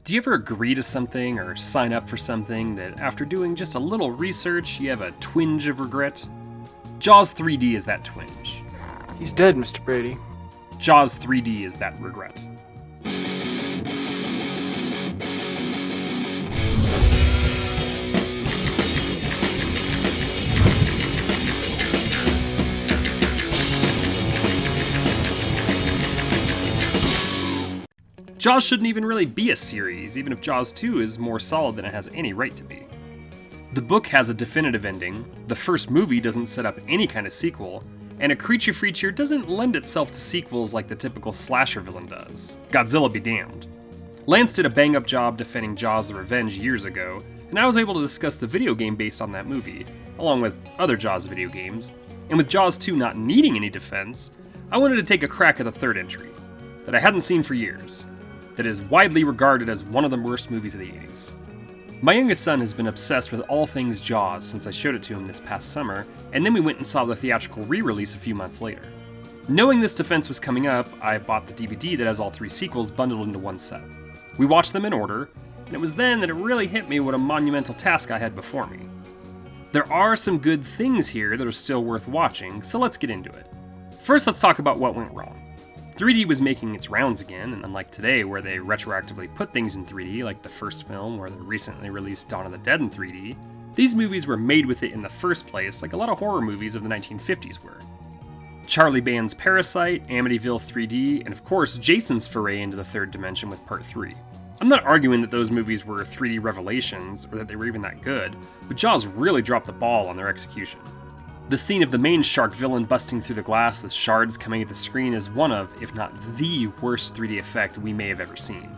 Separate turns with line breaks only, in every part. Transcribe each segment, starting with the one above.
Do you ever agree to something or sign up for something that after doing just a little research, you have a twinge of regret? Jaws 3D is that twinge.
He's dead, Mr. Brady.
Jaws 3D is that regret. Jaws shouldn't even really be a series, even if Jaws 2 is more solid than it has any right to be. The book has a definitive ending, the first movie doesn't set up any kind of sequel, and a creature feature doesn't lend itself to sequels like the typical slasher villain does. Godzilla be damned. Lance did a bang-up job defending Jaws the Revenge years ago, and I was able to discuss the video game based on that movie, along with other Jaws video games, and with Jaws 2 not needing any defense, I wanted to take a crack at the third entry, that I hadn't seen for years, that is widely regarded as one of the worst movies of the 80s. My youngest son has been obsessed with all things Jaws since I showed it to him this past summer, and then we went and saw the theatrical re-release a few months later. Knowing this defense was coming up, I bought the DVD that has all three sequels bundled into one set. We watched them in order, and it was then that it really hit me what a monumental task I had before me. There are some good things here that are still worth watching, so let's get into it. First, let's talk about what went wrong. 3D was making its rounds again, and unlike today where they retroactively put things in 3D, like the first film or the recently released Dawn of the Dead in 3D, these movies were made with it in the first place like a lot of horror movies of the 1950s were. Charlie Band's Parasite, Amityville 3D, and of course Jason's foray into the third dimension with Part 3. I'm not arguing that those movies were 3D revelations or that they were even that good, but Jaws really dropped the ball on their execution. The scene of the main shark villain busting through the glass with shards coming at the screen is one of, if not the worst 3D effect we may have ever seen.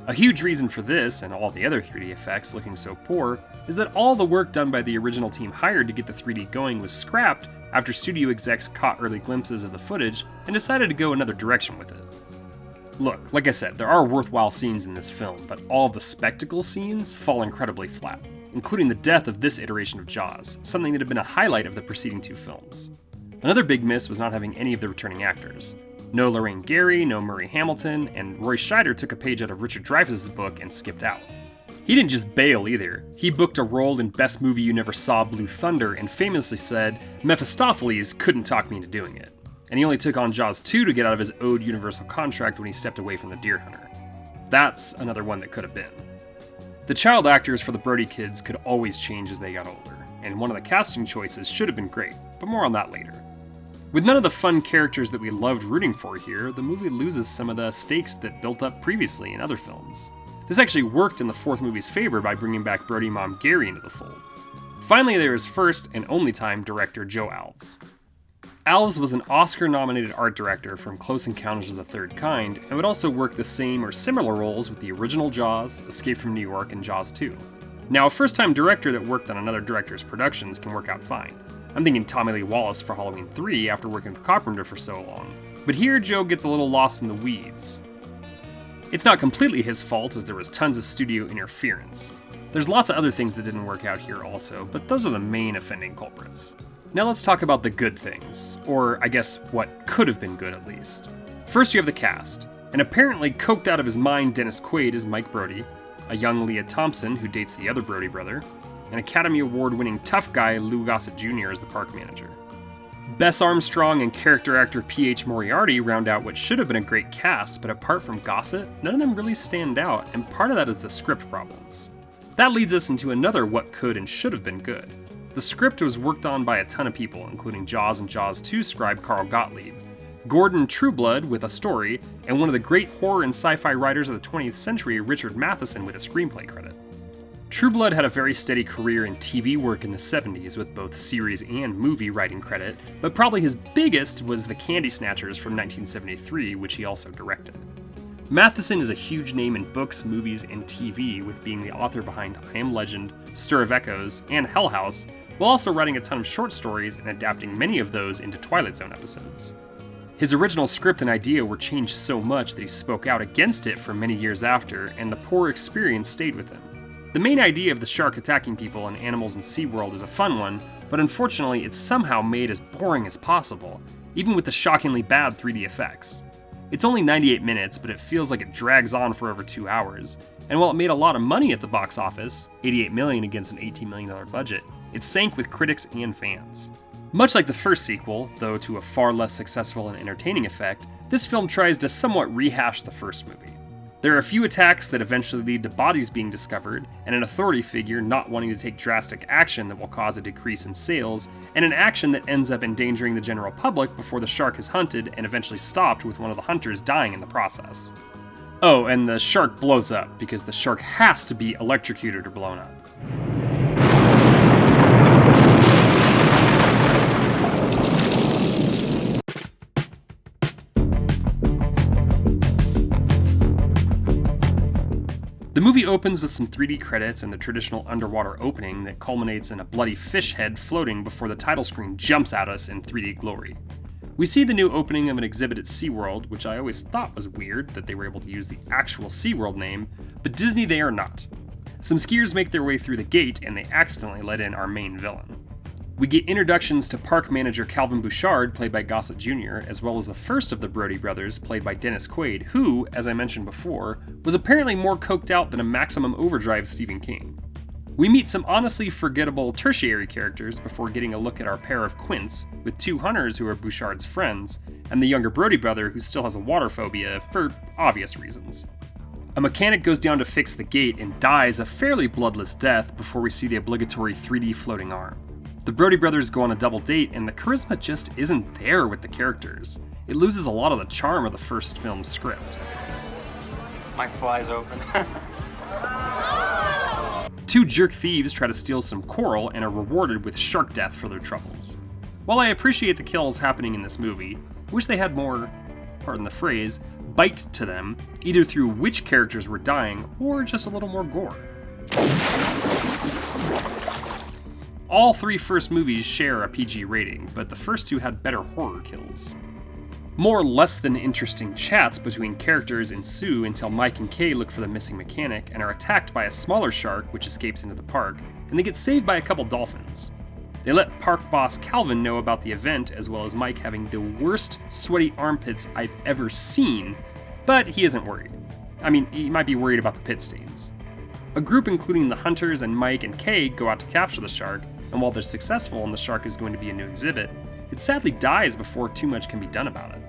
A huge reason for this, and all the other 3D effects looking so poor, is that all the work done by the original team hired to get the 3D going was scrapped after studio execs caught early glimpses of the footage and decided to go another direction with it. Look, like I said, there are worthwhile scenes in this film, but all of the spectacle scenes fall incredibly flat, including the death of this iteration of Jaws, something that had been a highlight of the preceding two films. Another big miss was not having any of the returning actors. No Lorraine Gary, no Murray Hamilton, and Roy Scheider took a page out of Richard Dreyfuss' book and skipped out. He didn't just bail either. He booked a role in Best Movie You Never Saw, Blue Thunder, and famously said, Mephistopheles couldn't talk me into doing it. And he only took on Jaws 2 to get out of his owed Universal contract when he stepped away from The Deer Hunter. That's another one that could have been. The child actors for the Brody kids could always change as they got older, and one of the casting choices should have been great, but more on that later. With none of the fun characters that we loved rooting for here, the movie loses some of the stakes that built up previously in other films. This actually worked in the fourth movie's favor by bringing back Brody mom Gary into the fold. Finally, there is first and only time director Joe Alves. Alves was an Oscar-nominated art director from Close Encounters of the Third Kind, and would also work the same or similar roles with the original Jaws, Escape from New York, and Jaws 2. Now, a first-time director that worked on another director's productions can work out fine. I'm thinking Tommy Lee Wallace for Halloween 3 after working with Carpenter for so long. But here, Joe gets a little lost in the weeds. It's not completely his fault, as there was tons of studio interference. There's lots of other things that didn't work out here also, but those are the main offending culprits. Now let's talk about the good things, or I guess what could have been good at least. First you have the cast. An apparently coked out of his mind Dennis Quaid as Mike Brody, a young Leah Thompson who dates the other Brody brother, and Academy Award-winning tough guy Lou Gossett Jr. as the park manager. Bess Armstrong and character actor P.H. Moriarty round out what should have been a great cast, but apart from Gossett, none of them really stand out, and part of that is the script problems. That leads us into another what could and should have been good. The script was worked on by a ton of people, including Jaws and Jaws 2 scribe Carl Gottlieb, Gordon Trueblood with a story, and one of the great horror and sci-fi writers of the 20th century, Richard Matheson, with a screenplay credit. Trueblood had a very steady career in TV work in the 70s with both series and movie writing credit, but probably his biggest was The Candy Snatchers from 1973, which he also directed. Matheson is a huge name in books, movies, and TV, with being the author behind I Am Legend, Stir of Echoes, and Hell House, while also writing a ton of short stories and adapting many of those into Twilight Zone episodes. His original script and idea were changed so much that he spoke out against it for many years after, and the poor experience stayed with him. The main idea of the shark attacking people and animals in SeaWorld is a fun one, but unfortunately it's somehow made as boring as possible, even with the shockingly bad 3D effects. It's only 98 minutes, but it feels like it drags on for over 2 hours, and while it made a lot of money at the box office, $88 million against an $18 million budget, it sank with critics and fans. Much like the first sequel, though to a far less successful and entertaining effect, this film tries to somewhat rehash the first movie. There are a few attacks that eventually lead to bodies being discovered, and an authority figure not wanting to take drastic action that will cause a decrease in sales, and an action that ends up endangering the general public before the shark is hunted and eventually stopped with one of the hunters dying in the process. Oh, and the shark blows up, because the shark has to be electrocuted or blown up. The movie opens with some 3D credits and the traditional underwater opening that culminates in a bloody fish head floating before the title screen jumps at us in 3D glory. We see the new opening of an exhibit at SeaWorld, which I always thought was weird that they were able to use the actual SeaWorld name, but Disney they are not. Some skiers make their way through the gate and they accidentally let in our main villain. We get introductions to park manager Calvin Bouchard, played by Gossett Jr., as well as the first of the Brody brothers, played by Dennis Quaid, who, as I mentioned before, was apparently more coked out than a Maximum Overdrive Stephen King. We meet some honestly forgettable tertiary characters before getting a look at our pair of quints, with two hunters who are Bouchard's friends, and the younger Brody brother who still has a water phobia for obvious reasons. A mechanic goes down to fix the gate and dies a fairly bloodless death before we see the obligatory 3D floating arm. The Brody brothers go on a double date, and the charisma just isn't there with the characters. It loses a lot of the charm of the first film's script.
Mike flies open.
Two jerk thieves try to steal some coral and are rewarded with shark death for their troubles. While I appreciate the kills happening in this movie, I wish they had more, pardon the phrase, bite to them, either through which characters were dying or just a little more gore. All three first movies share a PG rating, but the first two had better horror kills. More less than interesting chats between characters ensue until Mike and Kay look for the missing mechanic and are attacked by a smaller shark which escapes into the park, and they get saved by a couple dolphins. They let park boss Calvin know about the event, as well as Mike having the worst sweaty armpits I've ever seen, but he isn't worried. I mean, he might be worried about the pit stains. A group including the hunters and Mike and Kay go out to capture the shark, and while they're successful and the shark is going to be a new exhibit, it sadly dies before too much can be done about it.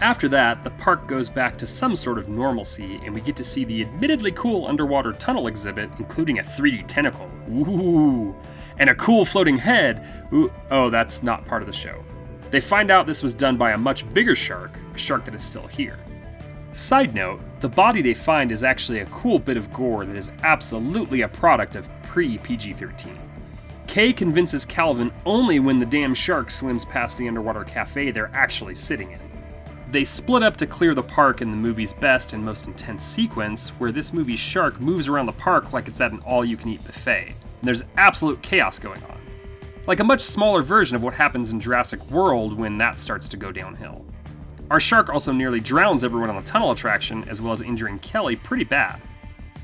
After that, the park goes back to some sort of normalcy, and we get to see the admittedly cool underwater tunnel exhibit, including a 3D tentacle, ooh, and a cool floating head, ooh, oh, that's not part of the show. They find out this was done by a much bigger shark, a shark that is still here. Side note, the body they find is actually a cool bit of gore that is absolutely a product of pre-PG-13. Kay convinces Calvin only when the damn shark swims past the underwater cafe they're actually sitting in. They split up to clear the park in the movie's best and most intense sequence, where this movie's shark moves around the park like it's at an all-you-can-eat buffet, and there's absolute chaos going on. Like a much smaller version of what happens in Jurassic World when that starts to go downhill. Our shark also nearly drowns everyone on the tunnel attraction, as well as injuring Kelly pretty bad.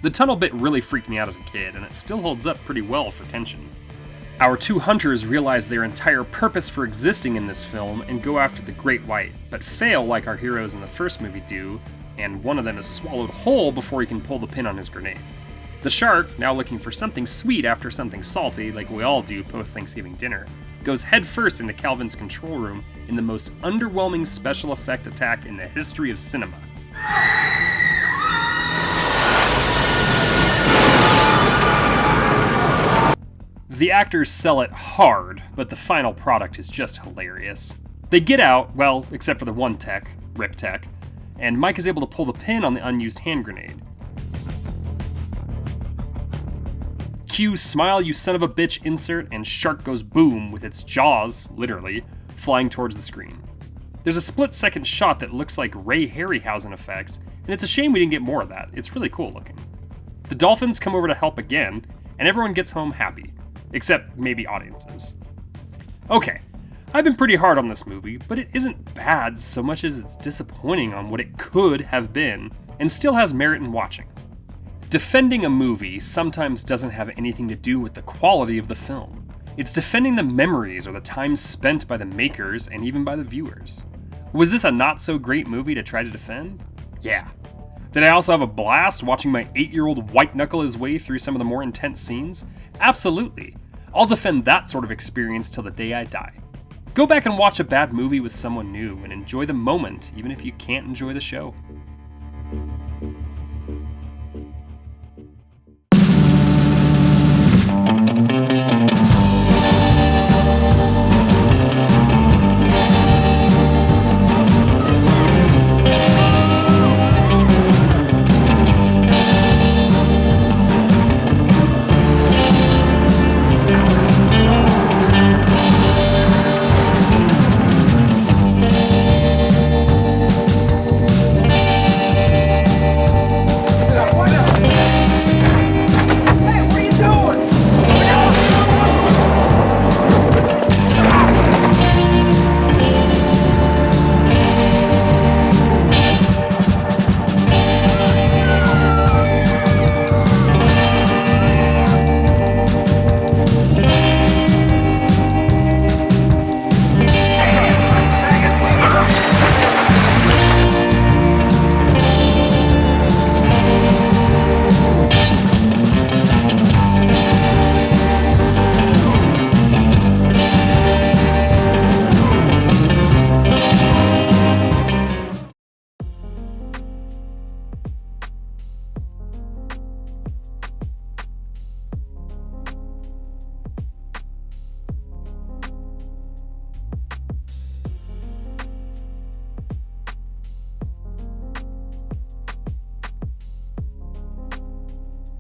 The tunnel bit really freaked me out as a kid, and it still holds up pretty well for tension. Our two hunters realize their entire purpose for existing in this film and go after the Great White, but fail like our heroes in the first movie do, and one of them is swallowed whole before he can pull the pin on his grenade. The shark, now looking for something sweet after something salty, like we all do post-Thanksgiving dinner, goes headfirst into Calvin's control room in the most underwhelming special effect attack in the history of cinema. The actors sell it hard, but the final product is just hilarious. They get out, well, except for the one tech, Rip Tech, and Mike is able to pull the pin on the unused hand grenade. Cue smile you son of a bitch insert, and shark goes boom with its jaws, literally, flying towards the screen. There's a split-second shot that looks like Ray Harryhausen effects, and it's a shame we didn't get more of that. It's really cool looking. The dolphins come over to help again, and everyone gets home happy. Except maybe audiences. Okay, I've been pretty hard on this movie, but it isn't bad so much as it's disappointing on what it could have been, and still has merit in watching. Defending a movie sometimes doesn't have anything to do with the quality of the film. It's defending the memories or the time spent by the makers and even by the viewers. Was this a not so great movie to try to defend? Yeah. Did I also have a blast watching my 8-year-old white-knuckle his way through some of the more intense scenes? Absolutely. I'll defend that sort of experience till the day I die. Go back and watch a bad movie with someone new and enjoy the moment, even if you can't enjoy the show.